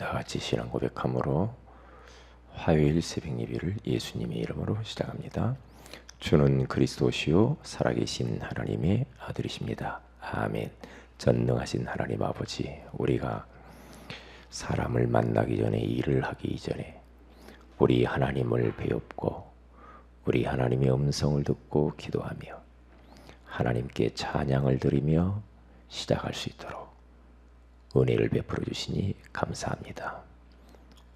다 같이 신앙 고백함으로 화요일 새벽 예배를 예수님의 이름으로 시작합니다. 주는 그리스도시요 살아계신 하나님의 아들이십니다. 아멘. 전능하신 하나님 아버지, 우리가 사람을 만나기 전에, 일을 하기 전에 우리 하나님을 배웁고 우리 하나님의 음성을 듣고 기도하며 하나님께 찬양을 드리며 시작할 수 있도록 은혜를 베풀어 주시니 감사합니다.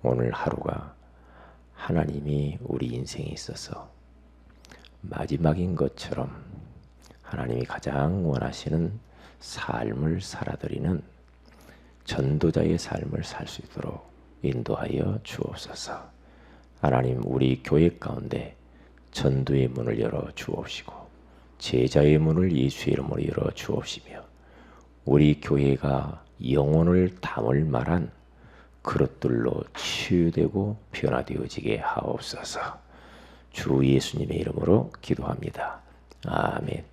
오늘 하루가 하나님이 우리 인생에 있어서 마지막인 것처럼 하나님이 가장 원하시는 삶을 살아드리는 전도자의 삶을 살 수 있도록 인도하여 주옵소서. 하나님, 우리 교회 가운데 전도의 문을 열어 주옵시고 제자의 문을 예수의 이름으로 열어 주옵시며 우리 교회가 영혼을 담을 만한 그릇들로 치유되고 변화되어지게 하옵소서. 주 예수님의 이름으로 기도합니다. 아멘.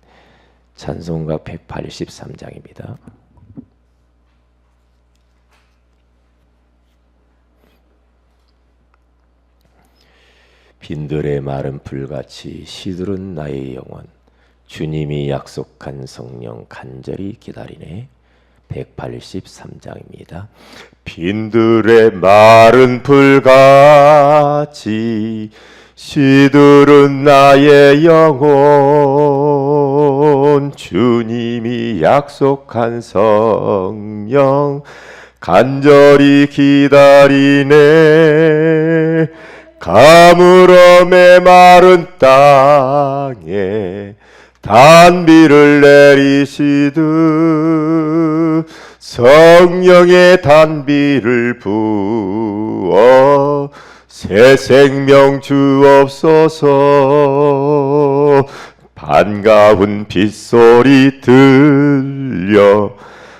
찬송가 183장입니다. 빈들의 마른 풀같이 시들은 나의 영혼, 주님이 약속한 성령 간절히 기다리네. 183장입니다. 빈들의 마른 풀같이 시들은 나의 영혼, 주님이 약속한 성령 간절히 기다리네. 가물음의 마른 땅에 단비를 내리시듯 성령의 단비를 부어 새 생명 주옵소서. 반가운 빗소리 들려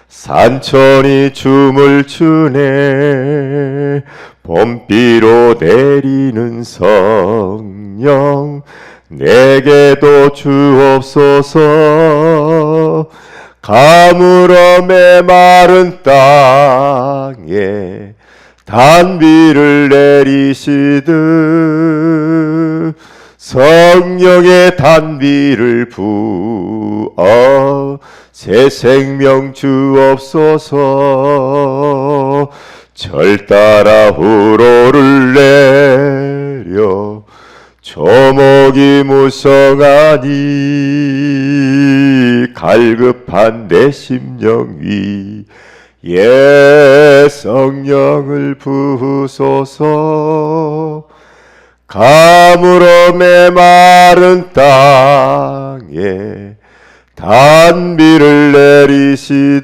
산천이 춤을 추네. 봄비로 내리는 성령 내게도 주옵소서. 가물음의 마른 땅에 단비를 내리시듯 성령의 단비를 부어 새 생명 주옵소서. 절 따라 우로를 내려 조목이 무성하니 갈급한 내 심령 위에 성령을 부으소서. 가물음의 마른 땅에 단비를 내리시듯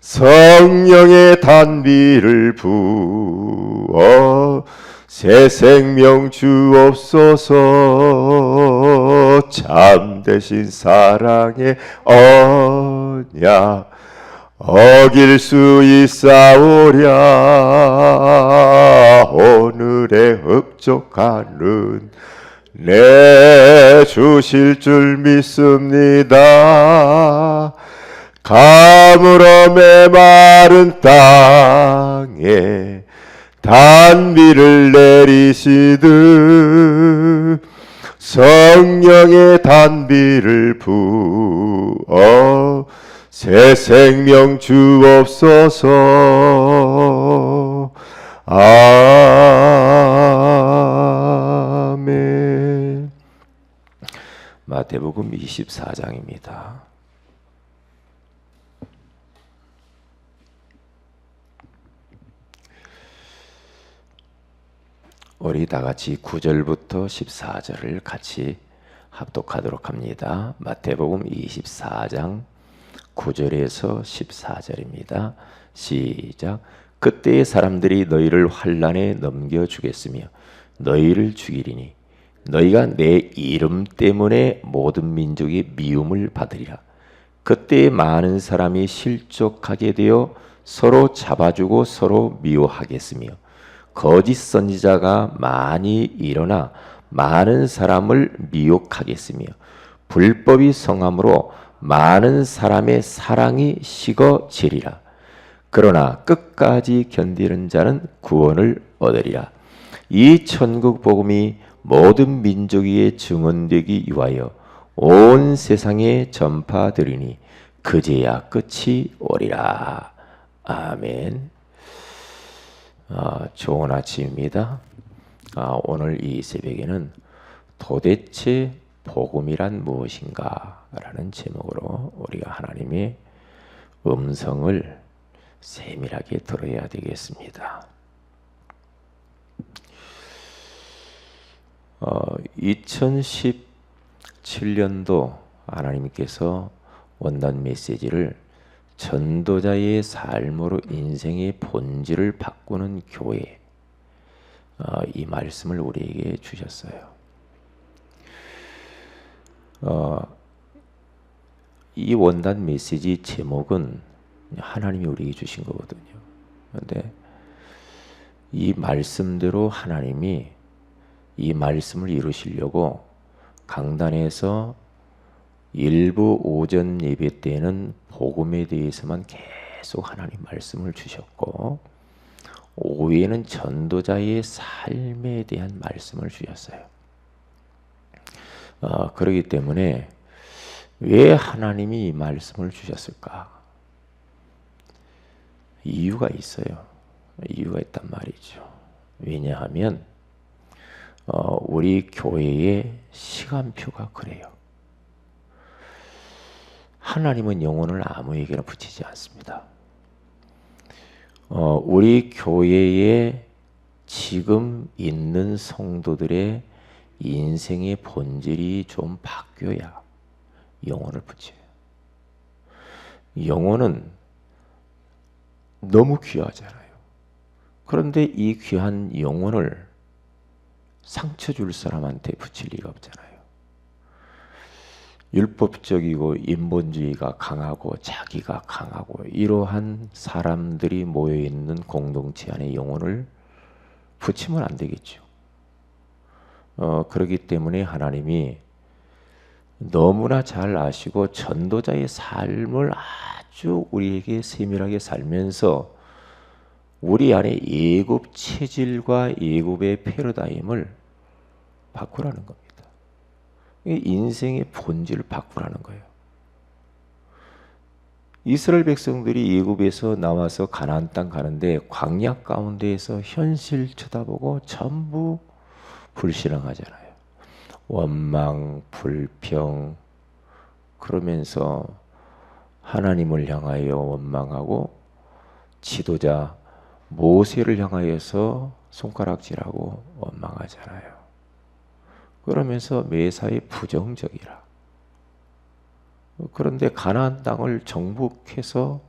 성령의 단비를 부어 새 생명 주옵소서. 참되신 사랑의 언약 어길 수 있사오랴. 오늘의 흡족하는 내 주실 줄 믿습니다. 가물음의 마른 땅에 단비를 내리시듯 성령의 단비를 부어 새 생명 주옵소서. 아멘. 마태복음 24장입니다. 우리 다 같이 9절부터 14절을 같이 합독하도록 합니다. 마태복음 24장 9절에서 14절입니다. 시작. 그때의 사람들이 너희를 환난에 넘겨주겠으며 너희를 죽이리니 너희가 내 이름 때문에 모든 민족이 미움을 받으리라. 그때에 많은 사람이 실족하게 되어 서로 잡아주고 서로 미워하겠으며 거짓 선지자가 많이 일어나 많은 사람을 미혹하겠으며 불법이 성함으로 많은 사람의 사랑이 식어지리라. 그러나 끝까지 견디는 자는 구원을 얻으리라. 이 천국 복음이 모든 민족에게 증언되기 위하여 온 세상에 전파되리니 그제야 끝이 오리라. 아멘. 좋은 아침입니다. 오늘 이 새벽에는 도대체 복음이란 무엇인가 라는 제목으로 우리가 하나님의 음성을 세밀하게 들어야 되겠습니다. 2017년도 하나님께서 원단 메시지를 전도자의 삶으로 인생의 본질을 바꾸는 교회, 이 말씀을 우리에게 주셨어요. 이 원단 메시지 제목은 하나님이 우리에게 주신 거거든요. 그런데 이 말씀대로 하나님이 이 말씀을 이루시려고 강단에서 일부 오전 예배 때는 복음에 대해서만 계속 하나님 말씀을 주셨고, 오후에는 전도자의 삶에 대한 말씀을 주셨어요. 그렇기 때문에 왜 하나님이 이 말씀을 주셨을까? 이유가 있어요. 이유가 있단 말이죠. 왜냐하면 우리 교회의 시간표가 그래요. 하나님은 영혼을 아무에게나 붙이지 않습니다. 우리 교회에 지금 있는 성도들의 인생의 본질이 좀 바뀌어야 영혼을 붙여요. 영혼은 너무 귀하잖아요. 그런데 이 귀한 영혼을 상처 줄 사람한테 붙일 리가 없잖아요. 율법적이고 인본주의가 강하고 자기가 강하고 이러한 사람들이 모여있는 공동체 안에 영혼을 붙이면 안 되겠죠. 그렇기 때문에 하나님이 너무나 잘 아시고 전도자의 삶을 아주 우리에게 세밀하게 살면서 우리 안에 예굽 체질과 예굽의 패러다임을 바꾸라는 겁니다. 인생의 본질을 바꾸라는 거예요. 이스라엘 백성들이 예굽에서 나와서 가나안 땅 가는데 광야 가운데에서 현실 쳐다보고 전부 불신앙하잖아요. 원망, 불평, 그러면서 하나님을 향하여 원망하고 지도자 모세를 향하여서 손가락질하고 원망하잖아요. 그러면서 매사에 부정적이라. 그런데 가나안 땅을 정복해서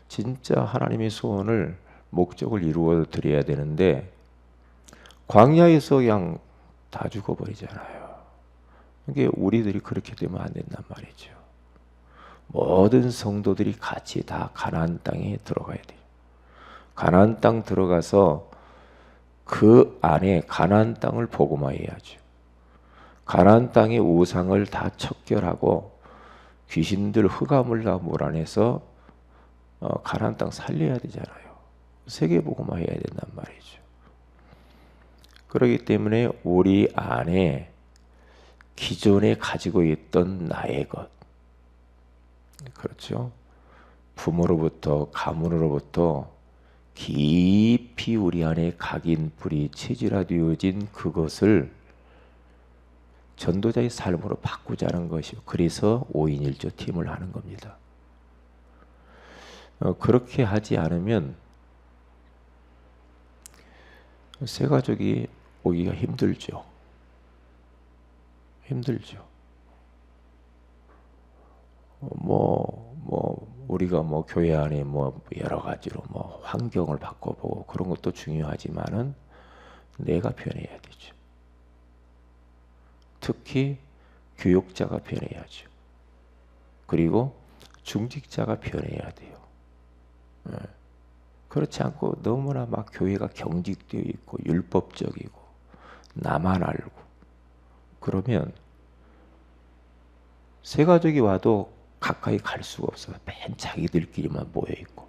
진짜 하나님의 소원을 목적을 이루어 드려야 되는데 광야에서 그냥 다 죽어버리잖아요. 이게 우리들이 그렇게 되면 안 된단 말이죠. 모든 성도들이 같이 다 가나안 땅에 들어가야 돼요. 가나안 땅 들어가서 그 안에 가나안 땅을 복음화해야죠. 가나안 땅의 우상을 다 척결하고 귀신들 흑암을 다 몰아내서 가나안 땅 살려야 되잖아요. 세계 복음화해야 된단 말이죠. 그렇기 때문에 우리 안에 기존에 가지고 있던 나의 것, 그렇죠? 부모로부터 가문으로부터 깊이 우리 안에 각인 뿌리 체질화되어진 그것을 전도자의 삶으로 바꾸자는 것이요. 그래서 5인 1조 팀을 하는 겁니다. 그렇게 하지 않으면 새 가족이 오기가 힘들죠. 힘들죠. 우리가 교회 안에 여러 가지로 환경을 바꿔보고 그런 것도 중요하지만은 내가 변해야 되죠. 특히 교육자가 변해야죠. 그리고 중직자가 변해야 돼요. 그렇지 않고 너무나 교회가 경직되어 있고 율법적이고 나만 알고 그러면 새 가족이 와도 가까이 갈 수가 없어요. 맨 자기들끼리만 모여 있고.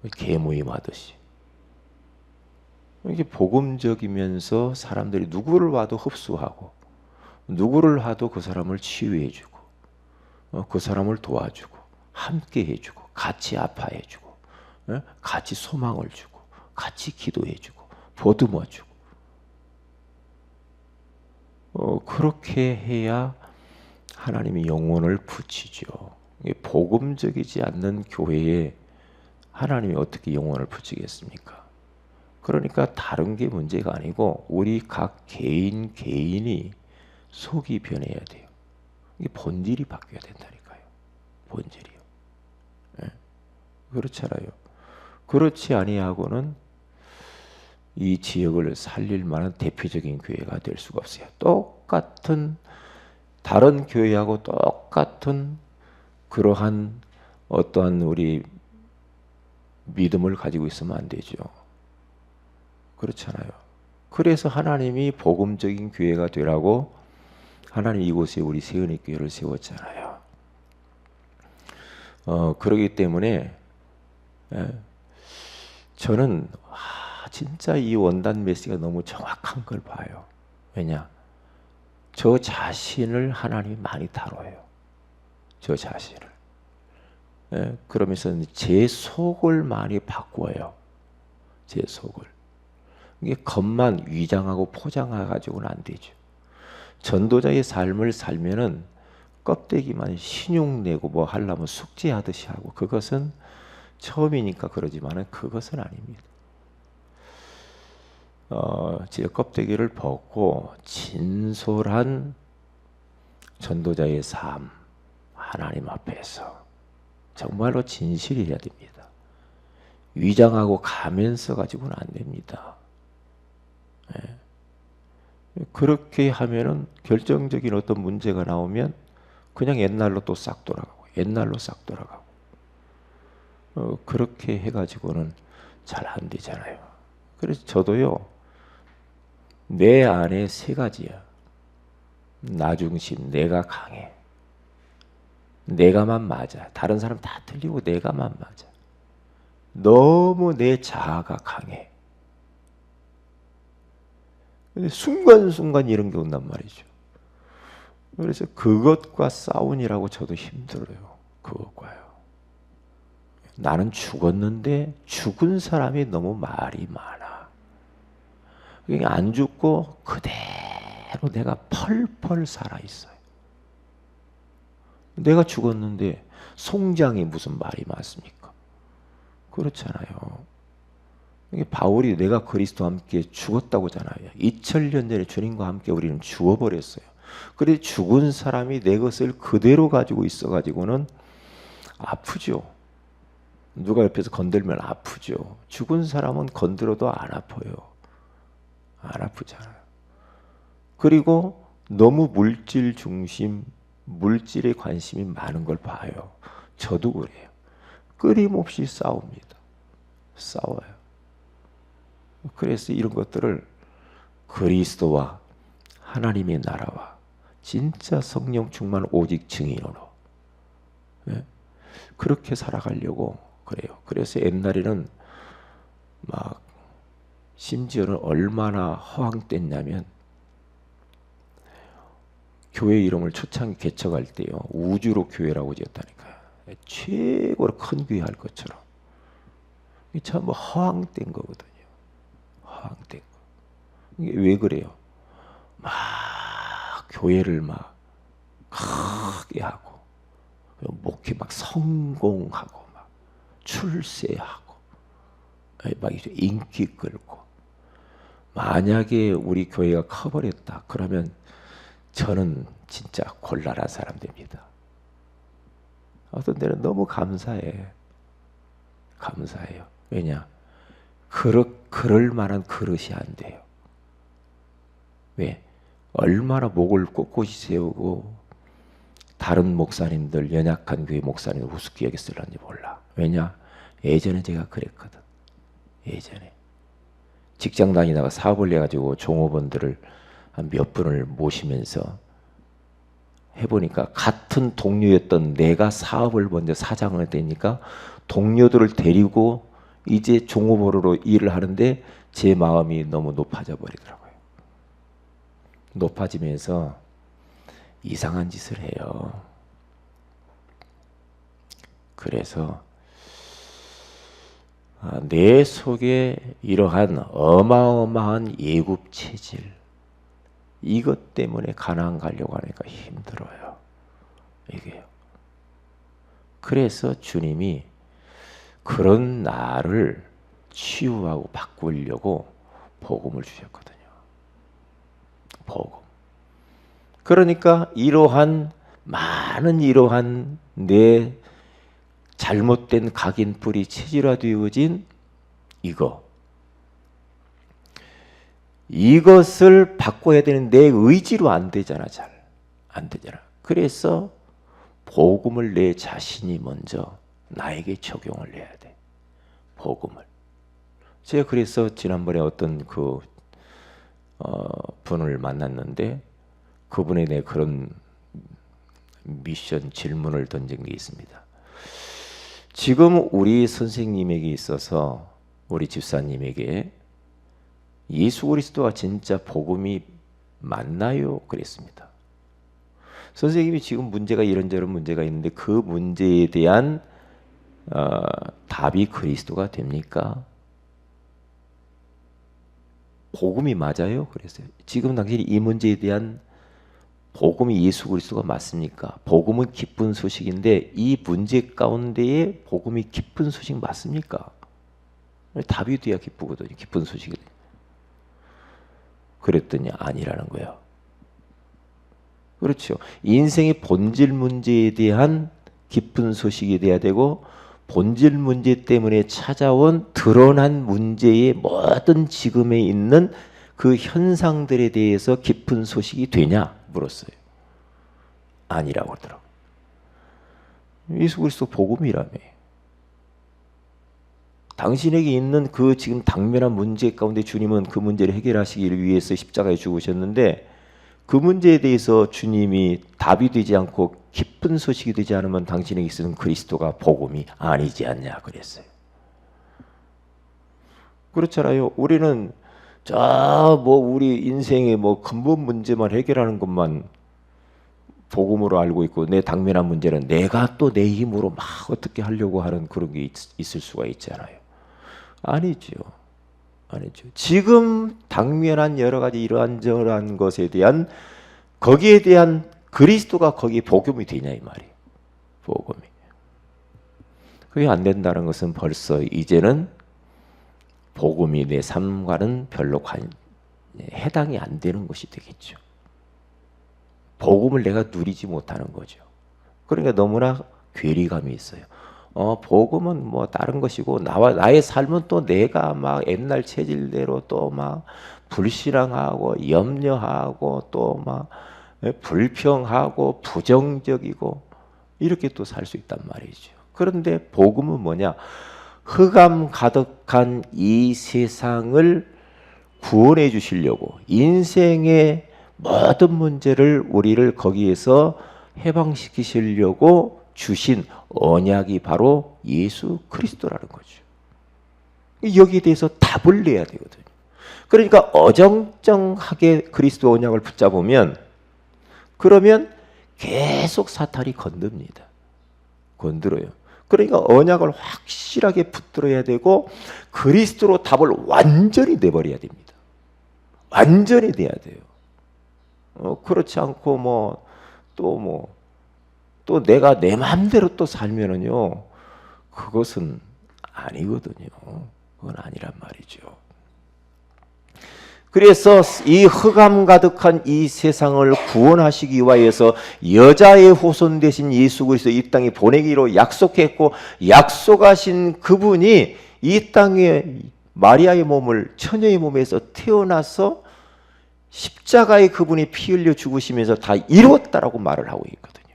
개모임하듯이. 이게 복음적이면서 사람들이 누구를 와도 흡수하고 누구를 와도 그 사람을 치유해주고 그 사람을 도와주고 함께 해주고 같이 아파해주고 같이 소망을 주고 같이 기도해주고 보듬어주고 그렇게 해야 하나님이 영혼을 붙이죠. 복음적이지 않는 교회에 하나님이 어떻게 영혼을 붙이겠습니까? 그러니까 다른 게 문제가 아니고 우리 각 개인이 속이 변해야 돼요. 이게 본질이 바뀌어야 된다니까요. 본질이요. 네? 그렇잖아요. 그렇지 아니하고는 이 지역을 살릴 만한 대표적인 교회가 될 수가 없어요. 똑같은 다른 교회하고 똑같은 그러한 어떠한 우리 믿음을 가지고 있으면 안 되죠. 그렇잖아요. 그래서 하나님이 복음적인 교회가 되라고 하나님 이곳에 우리 세은이 교회를 세웠잖아요. 그러기 때문에 저는 진짜 이 원단 메시지가 너무 정확한 걸 봐요. 왜냐? 저 자신을 하나님이 많이 다뤄요. 저 자신을. 그러면서 제 속을 많이 바꾸어요. 제 속을. 이게 겉만 위장하고 포장해가지고는 안 되죠. 전도자의 삶을 살면은 껍데기만 신용내고 뭐 하려면 숙제하듯이 하고 그것은 처음이니까 그러지만은 그것은 아닙니다. 제 껍데기를 벗고 진솔한 전도자의 삶 하나님 앞에서 정말로 진실히 해야 됩니다. 위장하고 가면 써가지고는 안 됩니다. 그렇게 하면은 결정적인 어떤 문제가 나오면 그냥 옛날로 또 싹 돌아가고 옛날로 싹 돌아가고 그렇게 해가지고는 잘 안 되잖아요. 그래서 저도요 내 안에 세 가지야. 나 중심, 내가 강해. 내가만 맞아. 다른 사람 다 틀리고 내가만 맞아. 너무 내 자아가 강해. 근데 순간순간 이런 게 온단 말이죠. 그래서 그것과 싸우니라고 저도 힘들어요. 그것과요. 나는 죽었는데 죽은 사람이 너무 말이 많아. 그러니까 안 죽고 그대로 내가 펄펄 살아있어요. 내가 죽었는데 송장이 무슨 말이 많습니까? 그렇잖아요. 바울이 내가 그리스도와 함께 죽었다고잖아요. 2000년 전에 주님과 함께 우리는 죽어버렸어요. 그런데 죽은 사람이 내 것을 그대로 가지고 있어가지고는 아프죠. 누가 옆에서 건들면 아프죠. 죽은 사람은 건드려도 안 아파요. 안 아프잖아요. 그리고 너무 물질 중심, 물질에 관심이 많은 걸 봐요. 저도 그래요. 끊임없이 싸웁니다. 싸워요. 그래서 이런 것들을 그리스도와 하나님의 나라와 진짜 성령 충만 오직 증인으로 그렇게 살아가려고 그래요. 그래서 옛날에는 막 심지어는 얼마나 허황됐냐면 교회 이름을 초창기 개척할 때요 우주로 교회라고 지었다니까요. 최고로 큰 교회 할 것처럼. 이게 전부 허황된 거거든요. 허황된 거. 이게 왜 그래요? 막 교회를 막 크게 하고 목회 막 성공하고 막 출세하고 막 이제 인기 끌고 만약에 우리 교회가 커버렸다 그러면 저는 진짜 곤란한 사람 됩니다. 어떤 때는 너무 감사해. 감사해요. 왜냐? 그럴 만한 그릇이 안 돼요. 왜? 얼마나 목을 꼿꼿이 세우고 다른 목사님들, 연약한 교회 목사님들 우습게 여겼을런지 몰라. 왜냐? 예전에 제가 그랬거든. 예전에. 직장 다니다가 사업을 해가지고 종업원들을 한 몇 분을 모시면서 해보니까 같은 동료였던 내가 사업을 먼저 사장을 되니까 동료들을 데리고 이제 종업원으로 일을 하는데 제 마음이 너무 높아져 버리더라고요. 높아지면서 이상한 짓을 해요. 그래서 내 속에 이러한 어마어마한 예굽 체질, 이것 때문에 가나안 가려고 하니까 힘들어요. 이게요. 그래서 주님이 그런 나를 치유하고 바꾸려고 복음을 주셨거든요. 복음. 그러니까 많은 이러한 내 잘못된 각인뿌리 체질화되어진 이것을 바꿔야 되는 내 의지로 안 되잖아. 잘 안 되잖아. 그래서 복음을 내 자신이 먼저 나에게 적용을 해야 돼. 복음을. 제가 그래서 지난번에 어떤 분을 만났는데 그분에 그런 미션 질문을 던진 게 있습니다. 지금 우리 선생님에게 있어서 우리 집사님에게 예수 그리스도가 진짜 복음이 맞나요? 그랬습니다. 선생님이 지금 문제가 이런저런 문제가 있는데 그 문제에 대한 답이 그리스도가 됩니까? 복음이 맞아요? 그랬어요. 지금 당신이 이 문제에 대한 복음이 예수 그리스도가 맞습니까? 복음은 기쁜 소식인데 이 문제 가운데에 복음이 기쁜 소식 맞습니까? 답이 돼야 기쁘거든요. 기쁜 소식이. 그랬더니 아니라는 거예요. 그렇죠. 인생의 본질 문제에 대한 기쁜 소식이 돼야 되고 본질 문제 때문에 찾아온 드러난 문제의 모든 지금에 있는 그 현상들에 대해서 기쁜 소식이 되냐 물었어요. 아니라고 하더라고요. 예수 그리스도 복음이라며. 당신에게 있는 그 지금 당면한 문제 가운데 주님은 그 문제를 해결하시기를 위해서 십자가에 죽으셨는데 그 문제에 대해서 주님이 답이 되지 않고 기쁜 소식이 되지 않으면 당신에게 있는 그리스도가 복음이 아니지 않냐 그랬어요. 그렇잖아요. 우리는 우리 인생의 근본 문제만 해결하는 것만 복음으로 알고 있고 내 당면한 문제는 내가 또 내 힘으로 막 어떻게 하려고 하는 그런 게 있을 수가 있잖아요. 아니죠. 지금 당면한 여러 가지 이러한저러한 것에 대한 거기에 대한 그리스도가 거기에 복음이 되냐 이 말이에요. 복음이. 그게 안 된다는 것은 벌써 이제는 복음이 내 삶과는 별로 해당이 안 되는 것이 되겠죠. 복음을 내가 누리지 못하는 거죠. 그러니까 너무나 괴리감이 있어요. 복음은 다른 것이고 나의 삶은 또 내가 막 옛날 체질대로 또 막 불신앙하고 염려하고 또 막 불평하고 부정적이고 이렇게 또 살 수 있단 말이죠. 그런데 복음은 뭐냐? 흑암 가득한 이 세상을 구원해 주시려고 인생의 모든 문제를 우리를 거기에서 해방시키시려고 주신 언약이 바로 예수 그리스도라는 거죠. 여기에 대해서 답을 내야 되거든요. 그러니까 어정쩡하게 그리스도 언약을 붙잡으면 그러면 계속 사탄이 건드려요. 그러니까 언약을 확실하게 붙들어야 되고 그리스도로 답을 완전히 내버려야 됩니다. 완전히 내야 돼요. 그렇지 않고 또 내가 내 마음대로 또 살면은요 그것은 아니거든요. 그건 아니란 말이죠. 그래서 이 흑암 가득한 이 세상을 구원하시기 위하여서 여자의 후손 되신 예수 그리스도 이 땅에 보내기로 약속했고 약속하신 그분이 이 땅에 마리아의 몸을 처녀의 몸에서 태어나서 십자가에 그분이 피 흘려 죽으시면서 다 이루었다라고 말을 하고 있거든요.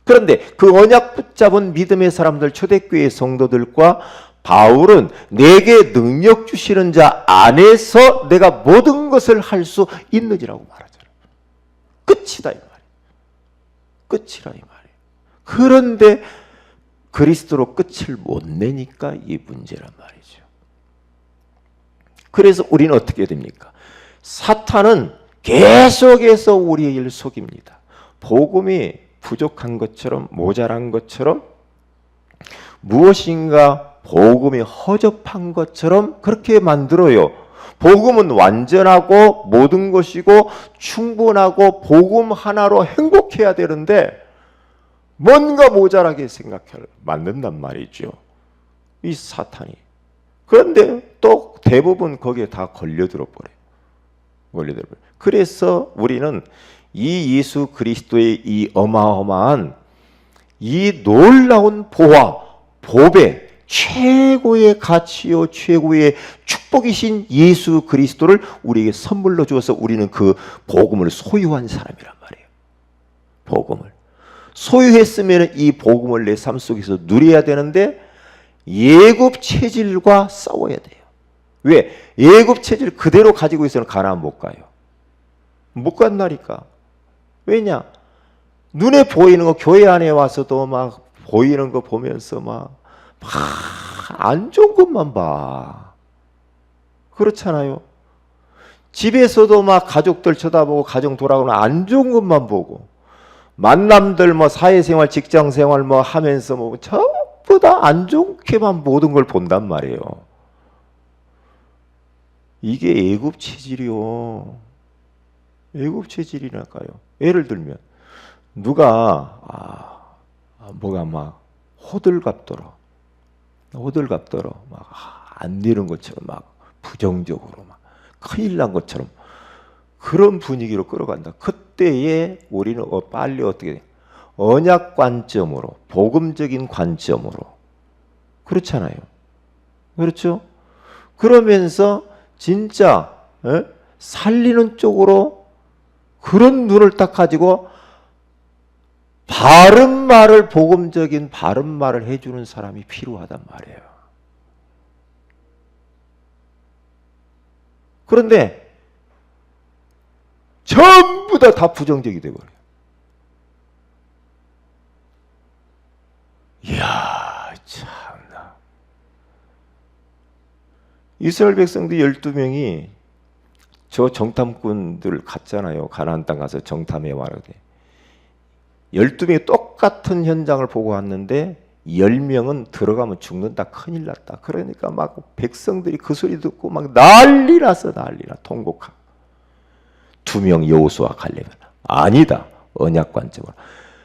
그런데 그 언약 붙잡은 믿음의 사람들 초대교회 성도들과 바울은 내게 능력 주시는 자 안에서 내가 모든 것을 할 수 있느니라고 말하잖아요. 끝이다 이 말이에요. 끝이라 이 말이에요. 그런데 그리스도로 끝을 못 내니까 이 문제란 말이죠. 그래서 우리는 어떻게 됩니까? 사탄은 계속해서 우리의 일을 속입니다. 복음이 부족한 것처럼, 모자란 것처럼, 무엇인가 복음이 허접한 것처럼 그렇게 만들어요. 복음은 완전하고 모든 것이고 충분하고 복음 하나로 행복해야 되는데 뭔가 모자라게 생각을 만든단 말이죠, 이 사탄이. 그런데 또 대부분 거기에 다 걸려들어 버려요. 그래서 우리는 이 예수 그리스도의 이 어마어마한 이 놀라운 보화, 보배, 최고의 가치요 최고의 축복이신 예수 그리스도를 우리에게 선물로 주어서 우리는 그 복음을 소유한 사람이란 말이에요. 복음을 소유했으면 이 복음을 내 삶 속에서 누려야 되는데 예굽 체질과 싸워야 돼요. 왜? 예굽 체질 그대로 가지고 있어는 가나안 못 가요. 못 간다니까. 왜냐? 눈에 보이는 거, 교회 안에 와서도 막 보이는 거 보면서 막 안 좋은 것만 봐. 그렇잖아요. 집에서도 막 가족들 쳐다보고 가정 돌아오면 안 좋은 것만 보고, 만남들 뭐 사회생활, 직장생활 뭐 하면서 뭐 전부 다 안 좋게만 모든 걸 본단 말이에요. 이게 애굽 체질이요. 애굽 체질이랄까요. 예를 들면 누가 뭐가 막 호들갑더러 막 안 되는 것처럼 막 부정적으로 막 큰일 난 것처럼 그런 분위기로 끌어간다. 그때에 우리는 빨리 어떻게 돼? 언약 관점으로, 복음적인 관점으로. 그렇잖아요. 그렇죠? 그러면서 진짜 살리는 쪽으로 그런 눈을 딱 가지고 바른 말을, 복음적인 바른 말을 해주는 사람이 필요하단 말이에요. 그런데 전부 다 부정적이 되어버려요. 이야, 참나. 이스라엘 백성들 12명이 저 정탐꾼들 갔잖아요. 가나안 땅 가서 정탐해 와라게. 12명이 똑같은 현장을 보고 왔는데 10명은 들어가면 죽는다, 큰일 났다. 그러니까 막 백성들이 그 소리 듣고 막 난리 났어, 통곡하고. 2명 여호수아 갈렙은 아니다, 언약 관점으로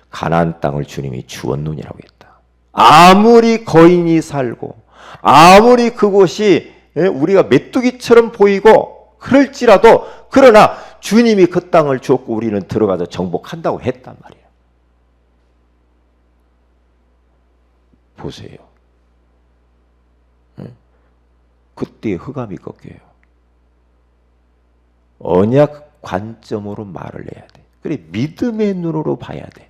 가나안 땅을 주님이 주었느니라고 했다. 아무리 거인이 살고 아무리 그곳이 우리가 메뚜기처럼 보이고 그럴지라도, 그러나 주님이 그 땅을 주었고 우리는 들어가서 정복한다고 했단 말이에요. 보세요. 그때 흑암이 꺾여요. 언약 관점으로 말을 해야 돼. 그래, 믿음의 눈으로 봐야 돼.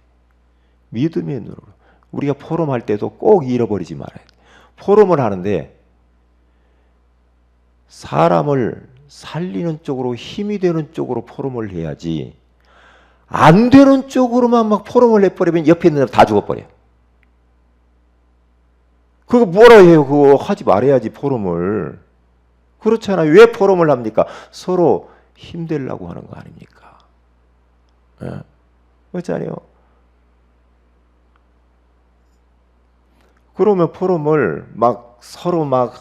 믿음의 눈으로. 우리가 포럼할 때도 꼭 잃어버리지 말아야 돼. 포럼을 하는데 사람을 살리는 쪽으로, 힘이 되는 쪽으로 포럼을 해야지, 안 되는 쪽으로만 막 포럼을 해버리면 옆에 있는 사람 다 죽어버려. 그거 뭐라 해요? 그거 하지 말아야지, 포럼을. 그렇잖아요. 왜 포럼을 합니까? 서로 힘들라고 하는 거 아닙니까? 그렇잖아요. 그러면 포럼을 막 서로 막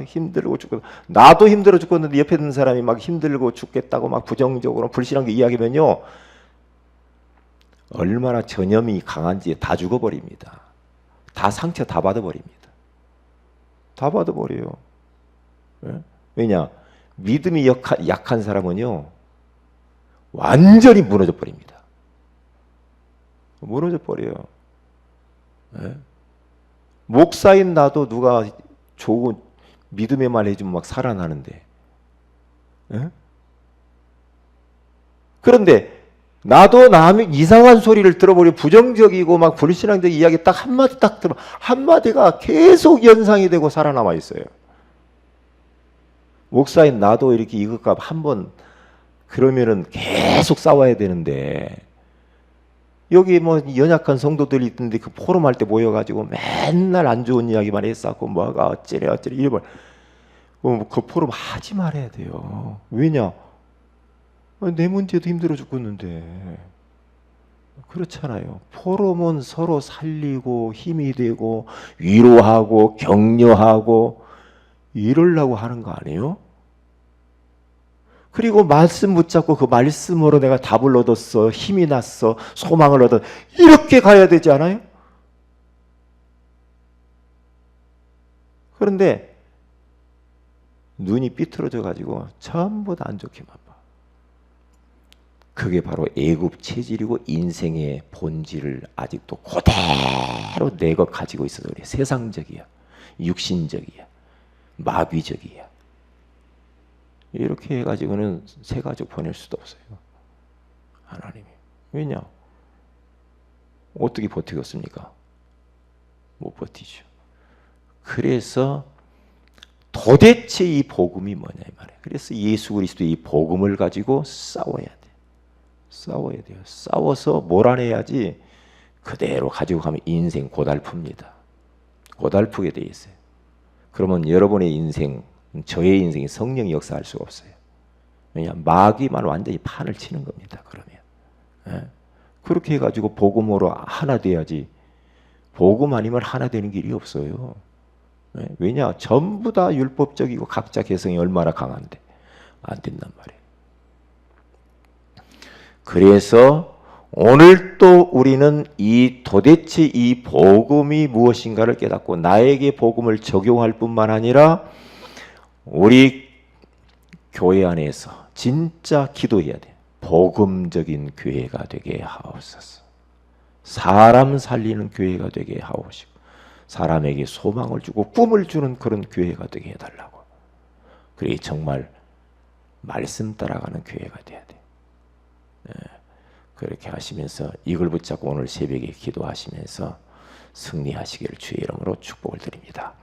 힘들고 죽고, 나도 힘들어 죽겠는데 옆에 있는 사람이 막 힘들고 죽겠다고 막 부정적으로 불신한 게 이야기면요, 얼마나 전염이 강한지 다 죽어버립니다. 다 상처 다 받아버립니다. 다 받아버려요. 왜냐? 믿음이 약한 사람은요, 완전히 무너져 버립니다. 무너져 버려요. 목사인 나도 누가 좋은 믿음의 말 해주면 막 살아나는데, 그런데 나도 남이 이상한 소리를 들어버리고 부정적이고 막 불신앙적 이야기 딱 한마디 딱 들어, 한마디가 계속 연상이 되고 살아남아 있어요. 목사인 나도 이렇게 이것과 한번 그러면은 계속 싸워야 되는데, 여기 뭐 연약한 성도들이 있던데 그 포럼 할 때 모여가지고 맨날 안 좋은 이야기만 했었고 뭐가 어쩌래 이러면 그 포럼 하지 말아야 돼요. 왜냐? 내 문제도 힘들어 죽겠는데. 그렇잖아요. 포럼은 서로 살리고 힘이 되고 위로하고 격려하고 이러려고 하는 거 아니에요? 그리고 말씀 붙잡고 그 말씀으로 내가 답을 얻었어, 힘이 났어, 소망을 얻었어, 이렇게 가야 되지 않아요? 그런데 눈이 삐뚤어져 가지고 전부 다 안 좋게만 봐. 그게 바로 애굽 체질이고 인생의 본질을 아직도 그대로 내가 가지고 있어서 그래. 세상적이야, 육신적이야, 마귀적이야. 이렇게 해가지고는 새 가족 보낼 수도 없어요. 하나님이. 왜냐? 어떻게 버티겠습니까? 못 버티죠. 그래서 도대체 이 복음이 뭐냐 이 말이에요. 그래서 예수 그리스도의 이 복음을 가지고 싸워야 돼. 싸워야 돼요. 싸워서 몰아내야지 그대로 가지고 가면 인생 고달픕니다. 고달프게 돼 있어요. 그러면 여러분의 인생, 저의 인생이 성령이 역사할 수가 없어요. 왜냐하면 마귀만 완전히 판을 치는 겁니다. 그러면 그렇게 해가지고 복음으로 하나 돼야지. 복음 아니면 하나 되는 길이 없어요. 왜냐? 전부 다 율법적이고 각자 개성이 얼마나 강한데 안 된단 말이에요. 그래서 오늘 또 우리는 도대체 이 복음이 무엇인가를 깨닫고 나에게 복음을 적용할 뿐만 아니라 우리 교회 안에서 진짜 기도해야 돼요. 복음적인 교회가 되게 하옵소서. 사람 살리는 교회가 되게 하옵시고 사람에게 소망을 주고 꿈을 주는 그런 교회가 되게 해달라고. 그래 정말 말씀 따라가는 교회가 돼야 돼. 그렇게 하시면서 이걸 붙잡고 오늘 새벽에 기도하시면서 승리하시기를 주의 이름으로 축복을 드립니다.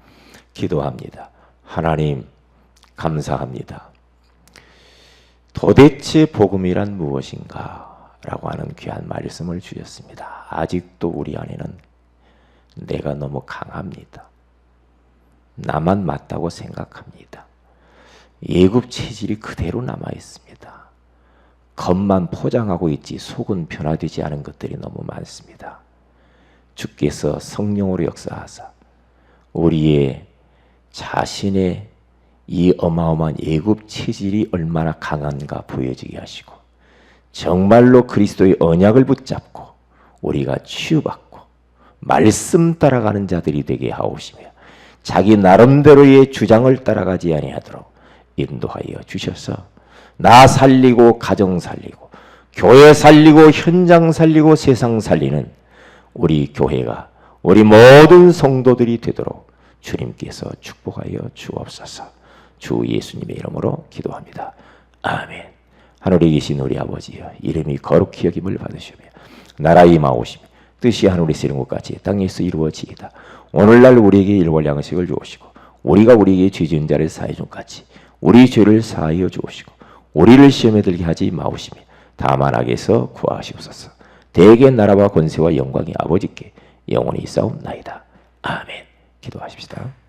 기도합니다. 하나님 감사합니다. 도대체 복음이란 무엇인가? 라고 하는 귀한 말씀을 주셨습니다. 아직도 우리 안에는 내가 너무 강합니다. 나만 맞다고 생각합니다. 애굽 체질이 그대로 남아 있습니다. 겉만 포장하고 있지 속은 변화되지 않은 것들이 너무 많습니다. 주께서 성령으로 역사하사 우리의 자신의 이 어마어마한 애굽 체질이 얼마나 강한가 보여지게 하시고 정말로 그리스도의 언약을 붙잡고 우리가 치유받고 말씀 따라가는 자들이 되게 하옵시며 자기 나름대로의 주장을 따라가지 아니하도록 인도하여 주셔서 나 살리고 가정 살리고 교회 살리고 현장 살리고 세상 살리는 우리 교회가 우리 모든 성도들이 되도록 주님께서 축복하여 주옵소서. 주 예수님의 이름으로 기도합니다. 아멘. 하늘에 계신 우리 아버지여 이름이 거룩히 여김을 받으시며 나라의 임하오시며 뜻이 하늘에서 이룬 것 같이 땅에서 이루어지이다. 오늘날 우리에게 일월 양식을 주옵시고 우리가 우리에게 죄 지은 자를 사해 준 같이 우리 죄를 사하여 주옵시고 우리를 시험에 들게 하지 마옵시며 다만 악에서 구하시옵소서. 대개 나라와 권세와 영광이 아버지께 영원히 있사옵나이다. 아멘. 기도하십시다.